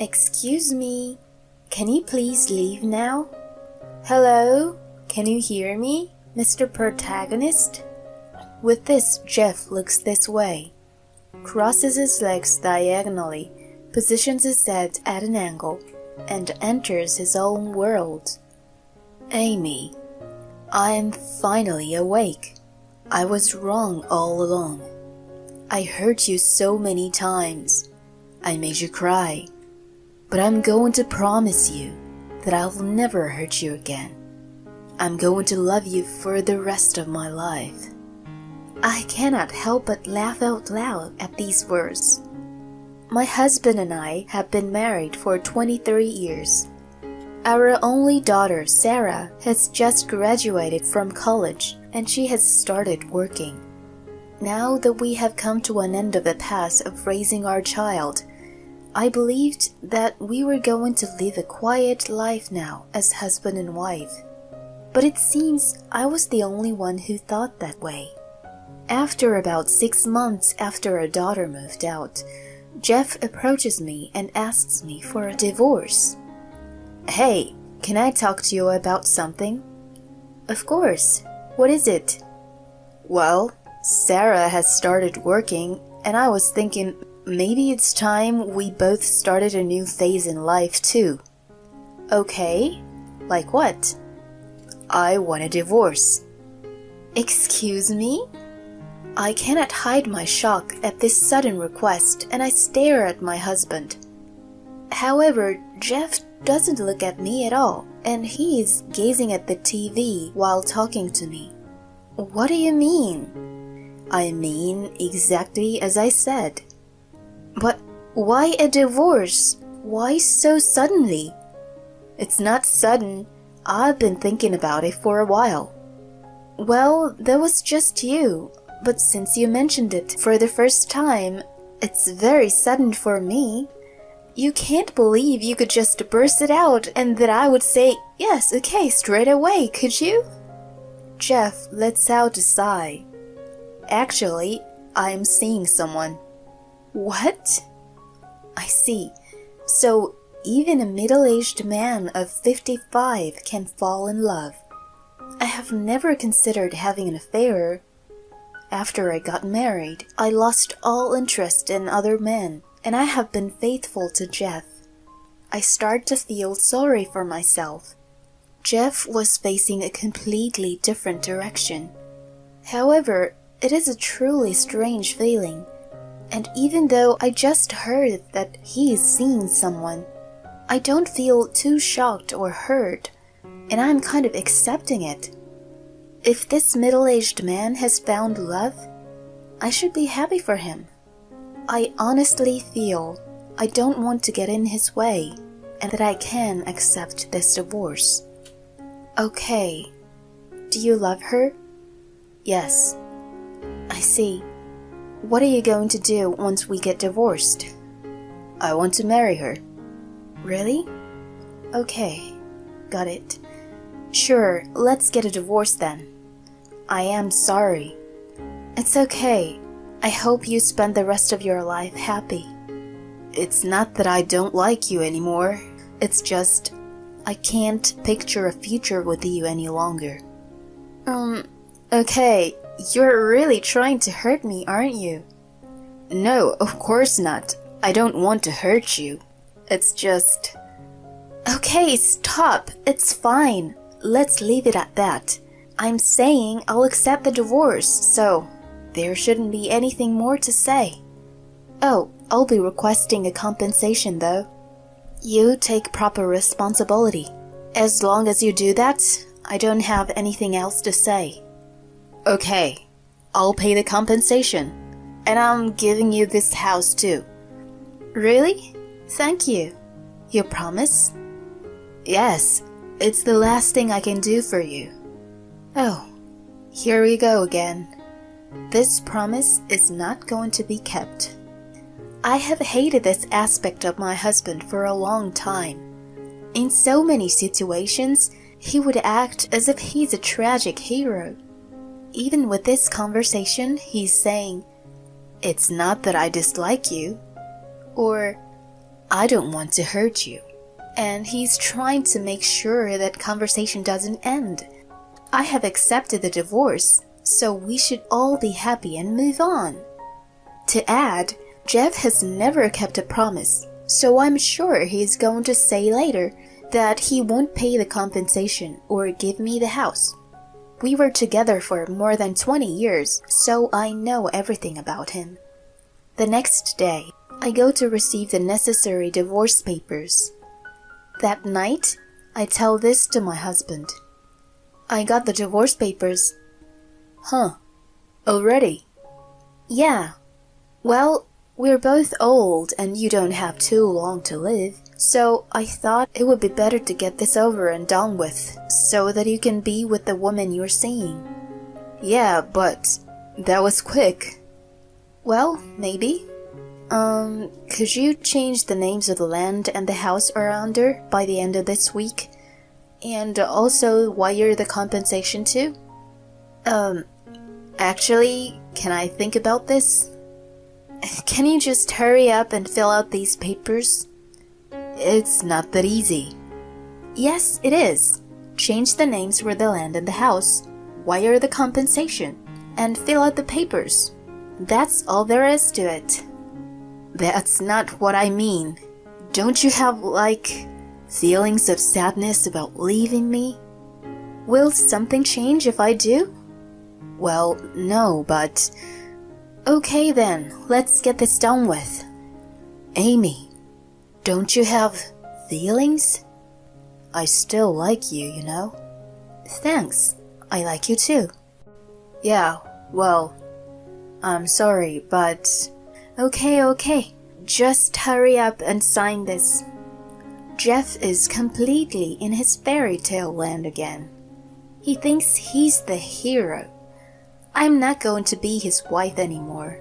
Excuse me, can you please leave now? Hello, can you hear me, Mr. Protagonist? With this, Jeff looks this way, crosses his legs diagonally, positions his head at an angle, and enters his own world. Amy, I am finally awake. I was wrong all along. I hurt you so many times. I made you cry. But I'm going to promise you that I'll never hurt you again. I'm going to love you for the rest of my life. I cannot help but laugh out loud at these words. My husband and I have been married for 23 years. Our only daughter, Sarah, has just graduated from college and she has started working. Now that we have come to an end of the path of raising our child, I believed that we were going to live a quiet life now as husband and wife. But it seems I was the only one who thought that way. After about 6 months after our daughter moved out, Jeff approaches me and asks me for a divorce. Hey, can I talk to you about something? Of course. What is it? Well, Sarah has started working and I was thinking maybe it's time we both started a new phase in life too. Okay, like what? I want a divorce. Excuse me? I cannot hide my shock at this sudden request and I stare at my husband. However, Jeff doesn't look at me at all and he is gazing at the TV while talking to me. What do you mean? I mean exactly as I said. But why a divorce? Why so suddenly? It's not sudden. I've been thinking about it for a while. Well, that was just you. But since you mentioned it for the first time, it's very sudden for me. You can't believe you could just burst it out and that I would say, yes, okay, straight away, could you? Jeff lets out a sigh. Actually, I'm seeing someone. What? I see. So even a middle-aged man of 55 can fall in love. I have never considered having an affair. After I got married, I lost all interest in other men, and I have been faithful to Jeff. I start to feel sorry for myself. Jeff was facing a completely different direction. However, it is a truly strange feeling. And even though I just heard that he is seeing someone, I don't feel too shocked or hurt, and I'm kind of accepting it. If this middle-aged man has found love, I should be happy for him. I honestly feel I don't want to get in his way and that I can accept this divorce. Okay, do you love her? Yes. I see. What are you going to do once we get divorced? I want to marry her. Really? Okay, got it. Sure, let's get a divorce then. I am sorry. It's okay. I hope you spend the rest of your life happy. It's not that I don't like you anymore. It's just, I can't picture a future with you any longer. Okay, you're really trying to hurt me, aren't you? No, of course not. I don't want to hurt you. It's just... Okay, stop. It's fine. Let's leave it at that. I'm saying I'll accept the divorce, so there shouldn't be anything more to say. Oh, I'll be requesting a compensation though. You take proper responsibility. As long as you do that, I don't have anything else to say. Okay, I'll pay the compensation. And I'm giving you this house too. Really? Thank you. You promise? Yes, it's the last thing I can do for you. Oh, here we go again. This promise is not going to be kept. I have hated this aspect of my husband for a long time. In so many situations, he would act as if he's a tragic hero. Even with this conversation, he's saying, "It's not that I dislike you," or I don't want to hurt you. And he's trying to make sure that conversation doesn't end. I have accepted the divorce, so we should all be happy and move on. To add, Jeff has never kept a promise, so I'm sure he's going to say later that he won't pay the compensation or give me the house. We were together for more than 20 years, so I know everything about him. The next day, I go to receive the necessary divorce papers. That night, I tell this to my husband. I got the divorce papers. Huh, already? Yeah. Well, we're both old and you don't have too long to live, so I thought it would be better to get this over and done with, so that you can be with the woman you're seeing. Yeah, but that was quick. Well, maybe. Could you change the names of the land and the house around her by the end of this week? And also wire the compensation too? Actually, can I think about this? Can you just hurry up and fill out these papers? It's not that easy. Yes, it is. Change the names for the land and the house, wire the compensation, and fill out the papers. That's all there is to it. That's not what I mean. Don't you have, feelings of sadness about leaving me? Will something change if I do? Well, no, but... Okay then, let's get this done with. Amy, don't you have feelings? I still like you, you know. Thanks, I like you too. Yeah, well, I'm sorry, but... Okay, just hurry up and sign this. Jeff is completely in his fairy tale land again. He thinks he's the hero. I'm not going to be his wife anymore.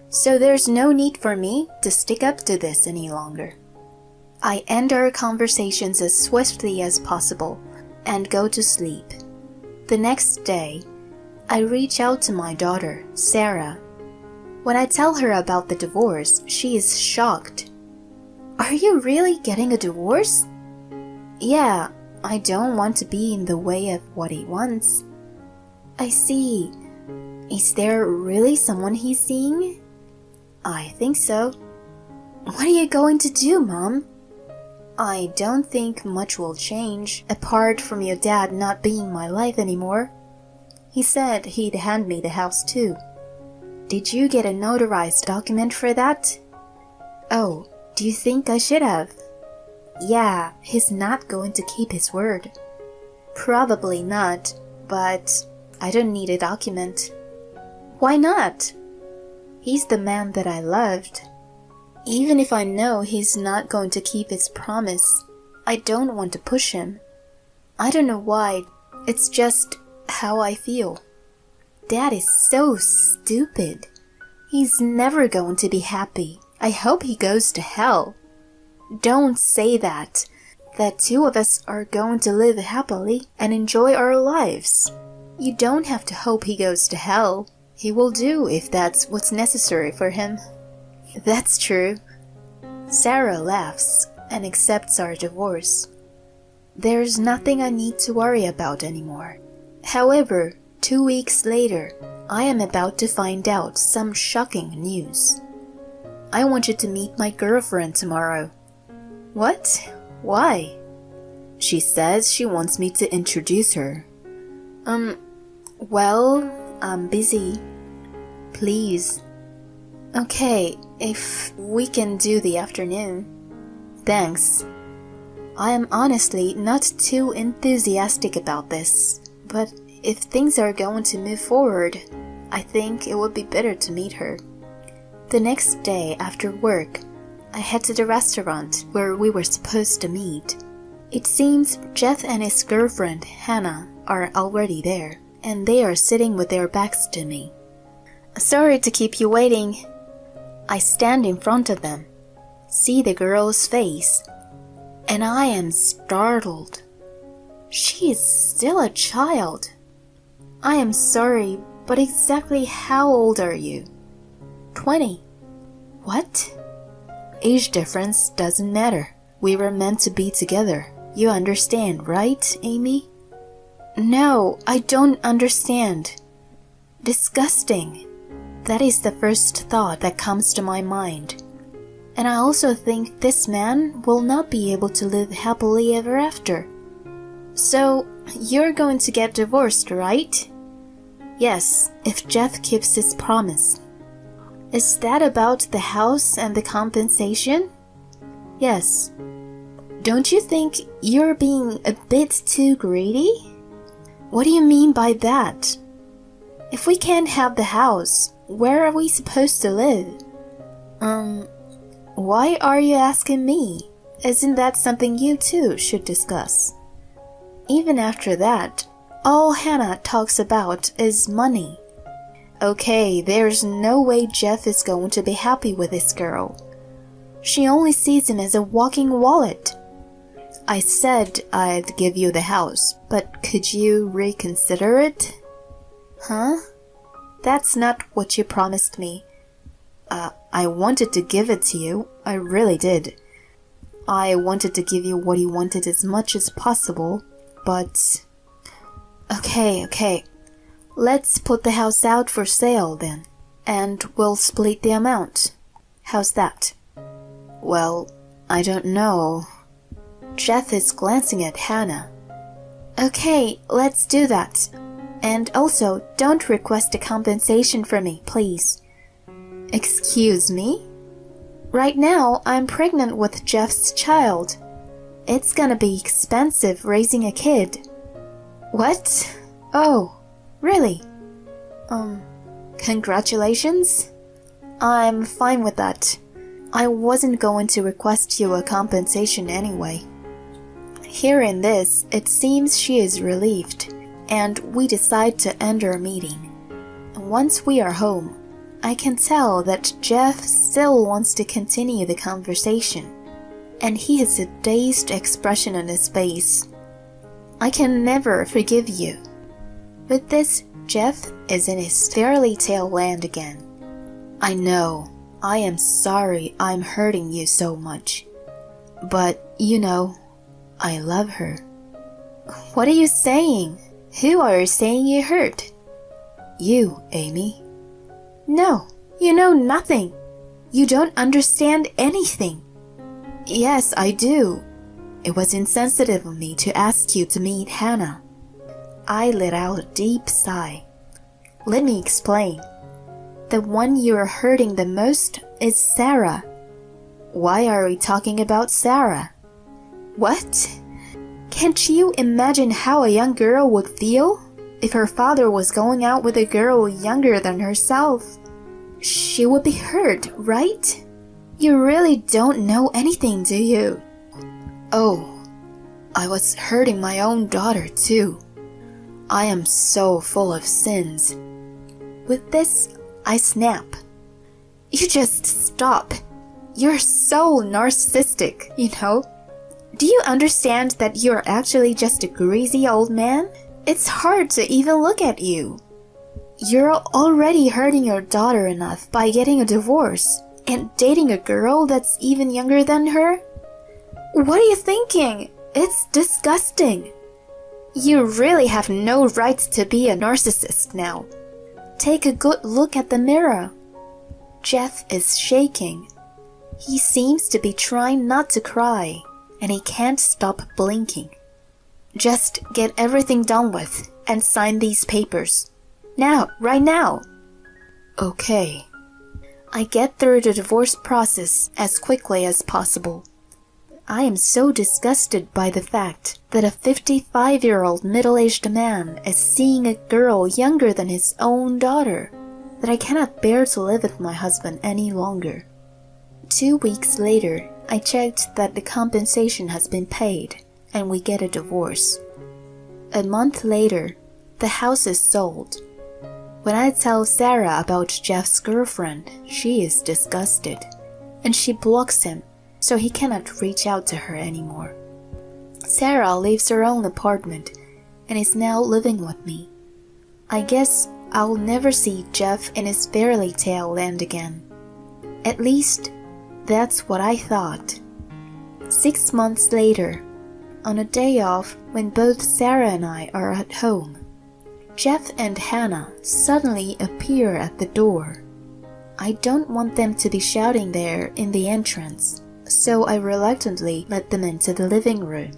So there's no need for me to stick up to this any longer. I end our conversations as swiftly as possible and go to sleep. The next day, I reach out to my daughter, Sarah. When I tell her about the divorce, she is shocked. Are you really getting a divorce? Yeah, I don't want to be in the way of what he wants. I see. Is there really someone he's seeing? I think so. What are you going to do, Mom? I don't think much will change, apart from your dad not being my life anymore. He said he'd hand me the house too. Did you get a notarized document for that? Oh, do you think I should have? Yeah, he's not going to keep his word. Probably not, but I don't need a document. Why not? He's the man that I loved. Even if I know he's not going to keep his promise, I don't want to push him. I don't know why, it's just how I feel. Dad is so stupid. He's never going to be happy. I hope he goes to hell. Don't say that. The two of us are going to live happily and enjoy our lives. You don't have to hope he goes to hell. He will do if that's what's necessary for him. That's true. Sarah laughs and accepts our divorce. There's nothing I need to worry about anymore. However, 2 weeks later, I am about to find out some shocking news. I want you to meet my girlfriend tomorrow. What? Why? She says she wants me to introduce her. Well, I'm busy. Please. Okay, if we can do the afternoon. Thanks. I am honestly not too enthusiastic about this, but if things are going to move forward, I think it would be better to meet her. The next day after work, I head to the restaurant where we were supposed to meet. It seems Jeff and his girlfriend, Hannah, are already there, and they are sitting with their backs to me. Sorry to keep you waiting. I stand in front of them, see the girl's face, and I am startled. She is still a child. I am sorry, but exactly how old are you? 20. What? Age difference doesn't matter. We were meant to be together. You understand, right, Amy? No, I don't understand. Disgusting. That is the first thought that comes to my mind. And I also think this man will not be able to live happily ever after. So, you're going to get divorced, right? Yes, if Jeff keeps his promise. Is that about the house and the compensation? Yes. Don't you think you're being a bit too greedy? What do you mean by that? If we can't have the house, where are we supposed to live? Why are you asking me? Isn't that something you two should discuss? Even after that, all Hannah talks about is money. Okay, there's no way Jeff is going to be happy with this girl. She only sees him as a walking wallet. I said I'd give you the house, but could you reconsider it? Huh? That's not what you promised me. I wanted to give it to you. I really did. I wanted to give you what you wanted as much as possible, but... Okay. Let's put the house out for sale then, and we'll split the amount. How's that? Well, I don't know. Jeff is glancing at Hannah. Okay, let's do that. And also, don't request a compensation from me, please. Excuse me? Right now, I'm pregnant with Jeff's child. It's gonna be expensive raising a kid. What? Oh, really? Congratulations? I'm fine with that. I wasn't going to request you a compensation anyway. Hearing this, it seems she is relieved, and we decide to end our meeting. Once we are home, I can tell that Jeff still wants to continue the conversation, and he has a dazed expression on his face. I can never forgive you. With this, Jeff is in his fairy tale land again. I know, I am sorry I'm hurting you so much. But, you know, I love her. What are you saying? Who are you saying you hurt? You, Amy. No, you know nothing. You don't understand anything. Yes, I do. It was insensitive of me to ask you to meet Hannah. I let out a deep sigh. Let me explain. The one you are hurting the most is Sarah. Why are we talking about Sarah? What? Can't you imagine how a young girl would feel if her father was going out with a girl younger than herself? She would be hurt, right? You really don't know anything, do you? Oh, I was hurting my own daughter too. I am so full of sins. With this, I snap. You just stop. You're so narcissistic, you know? Do you understand that you're actually just a greasy old man? It's hard to even look at you. You're already hurting your daughter enough by getting a divorce and dating a girl that's even younger than her? What are you thinking? It's disgusting. You really have no right to be a narcissist now. Take a good look at the mirror. Jeff is shaking. He seems to be trying not to cry, and he can't stop blinking. Just get everything done with and sign these papers. Now, right now. Okay. I get through the divorce process as quickly as possible. I am so disgusted by the fact that a 55-year-old middle-aged man is seeing a girl younger than his own daughter that I cannot bear to live with my husband any longer. 2 weeks later, I checked that the compensation has been paid and we get a divorce. A month later, the house is sold. When I tell Sarah about Jeff's girlfriend, she is disgusted, and she blocks him so he cannot reach out to her anymore. Sarah leaves her own apartment and is now living with me. I guess I'll never see Jeff in his fairy tale land again. At least, That's what I thought. 6 months later, on a day off when both Sarah and I are at home, Jeff and Hannah suddenly appear at the door. I don't want them to be shouting there in the entrance, so I reluctantly let them into the living room.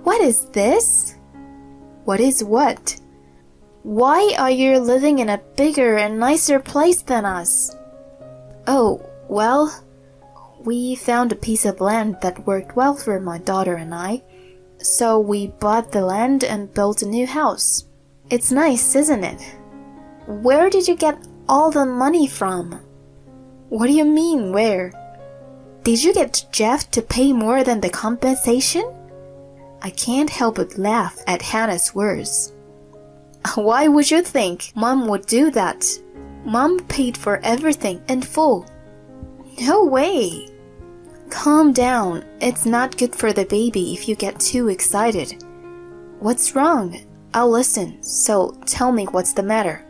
What is this? What is what? Why are you living in a bigger and nicer place than us? Oh, well, we found a piece of land that worked well for my daughter and I, so we bought the land and built a new house. It's nice, isn't it? Where did you get all the money from? What do you mean, where? Did you get Jeff to pay more than the compensation? I can't help but laugh at Hannah's words. Why would you think Mom would do that? Mom paid for everything in full. No way. Calm down. It's not good for the baby if you get too excited. What's wrong? I'll listen, so tell me what's the matter.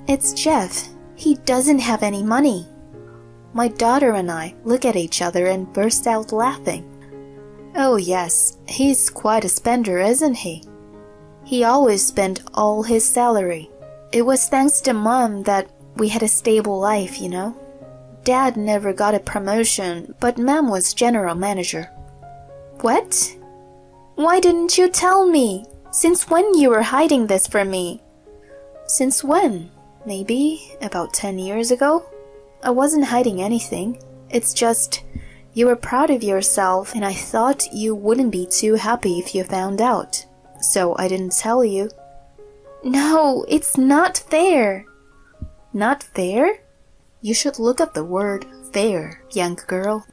It's Jeff. He doesn't have any money. My daughter and I look at each other and burst out laughing. Oh yes, he's quite a spender, isn't he? He always spent all his salary. It was thanks to Mom that we had a stable life, you know. Dad never got a promotion, but Mom was general manager. What? Why didn't you tell me? Since when you were hiding this from me? Since when? Maybe about 10 years ago? I wasn't hiding anything. It's just, you were proud of yourself and I thought you wouldn't be too happy if you found out. So I didn't tell you. No, it's not fair. Not fair? You should look up the word fair, young girl.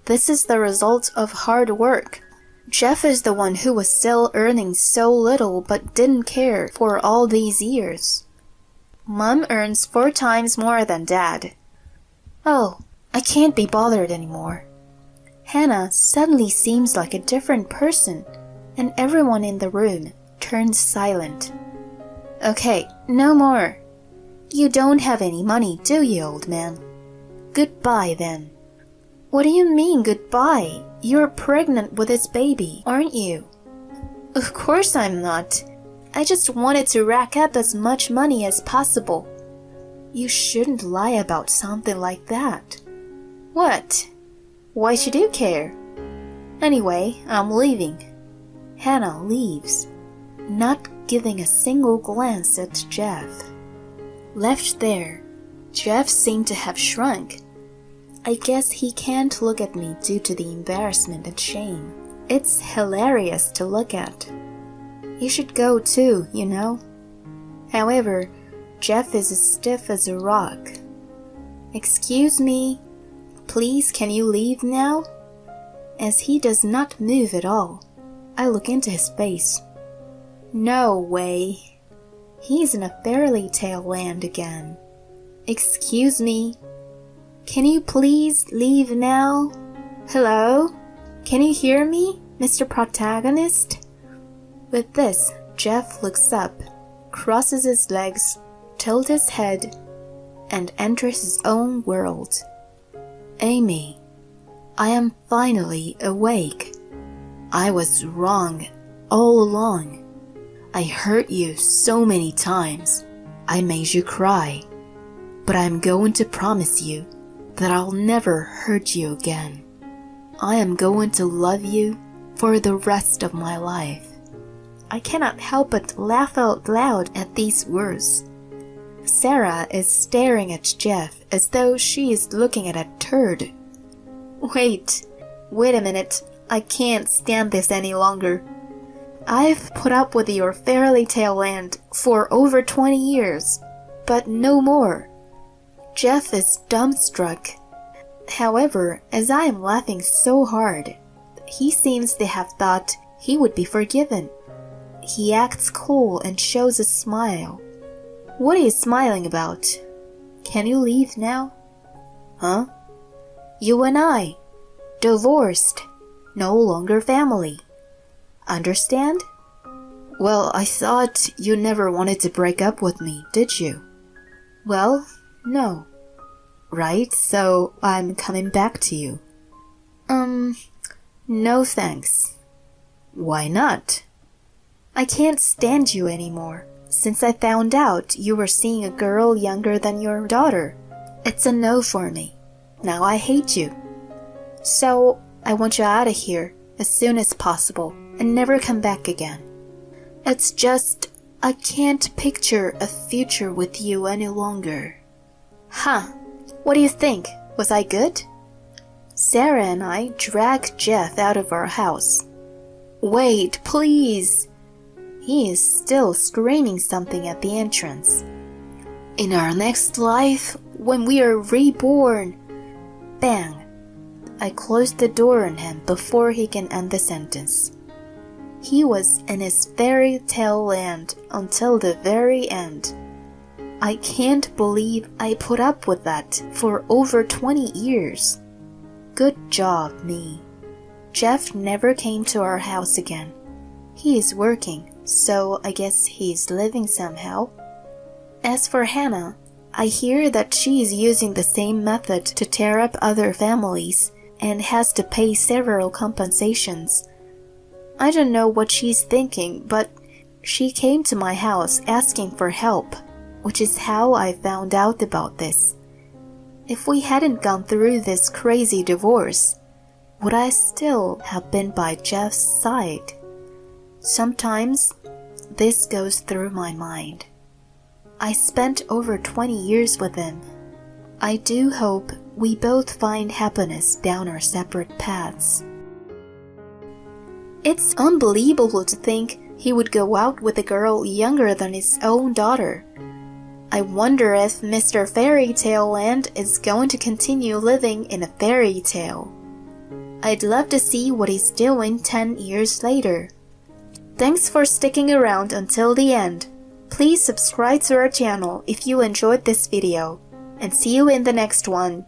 This is the result of hard work. Jeff is the one who was still earning so little but didn't care for all these years. Mom earns 4 times more than Dad. Oh, I can't be bothered anymore. Hannah suddenly seems like a different person, and everyone in the room turns silent. Okay, no more. You don't have any money, do you, old man? Goodbye, then. What do you mean, goodbye? You're pregnant with this baby, aren't you? Of course I'm not. I just wanted to rack up as much money as possible. You shouldn't lie about something like that. What? Why should you care? Anyway, I'm leaving. Hannah leaves, not giving a single glance at Jeff. Left there, Jeff seemed to have shrunk. I guess he can't look at me due to the embarrassment and shame. It's hilarious to look at. You should go too, you know. However, Jeff is as stiff as a rock. Excuse me, please can you leave now? As he does not move at all, I look into his face. No way. He's in a fairy tale land again. Excuse me. Can you please leave now? Hello? Can you hear me, Mr. Protagonist? With this, Jeff looks up, crosses his legs, tilts his head, and enters his own world. Amy, I am finally awake. I was wrong all along. I hurt you so many times. I made you cry. But I'm going to promise you that I'll never hurt you again. I am going to love you for the rest of my life. I cannot help but laugh out loud at these words. Sarah is staring at Jeff as though she is looking at a turd. Wait a minute. I can't stand this any longer. I've put up with your fairy tale land for over 20 years, but no more. Jeff is dumbstruck. However, as I am laughing so hard, he seems to have thought he would be forgiven. He acts cool and shows a smile. What are you smiling about? Can you leave now? Huh? You and I, divorced, no longer family. Understand? Well, I thought you never wanted to break up with me, did you? Well, no. right? So I'm coming back to you. No thanks. Why not? I can't stand you anymore. Since I found out you were seeing a girl younger than your daughter, it's a no for me. Now I hate you. So I want you out of here as soon as possible and never come back again. It's just, I can't picture a future with you any longer. Huh, what do you think? Was I good? Sarah and I dragged Jeff out of our house. Wait, please. He is still screaming something at the entrance. In our next life, when we are reborn. Bang. I closed the door on him before he can end the sentence. He was in his fairy tale land until the very end. I can't believe I put up with that for over 20 years. Good job, me. Jeff never came to our house again. He is working, so I guess he's living somehow. As for Hannah, I hear that she's using the same method to tear up other families and has to pay several compensations. I don't know what she's thinking, but she came to my house asking for help, which is how I found out about this. If we hadn't gone through this crazy divorce, would I still have been by Jeff's side? Sometimes this goes through my mind. I spent over 20 years with him. I do hope we both find happiness down our separate paths. It's unbelievable to think he would go out with a girl younger than his own daughter. I wonder if Mr. Fairy Tale Land is going to continue living in a fairy tale. I'd love to see what he's doing 10 years later. Thanks for sticking around until the end. Please subscribe to our channel if you enjoyed this video, and see you in the next one.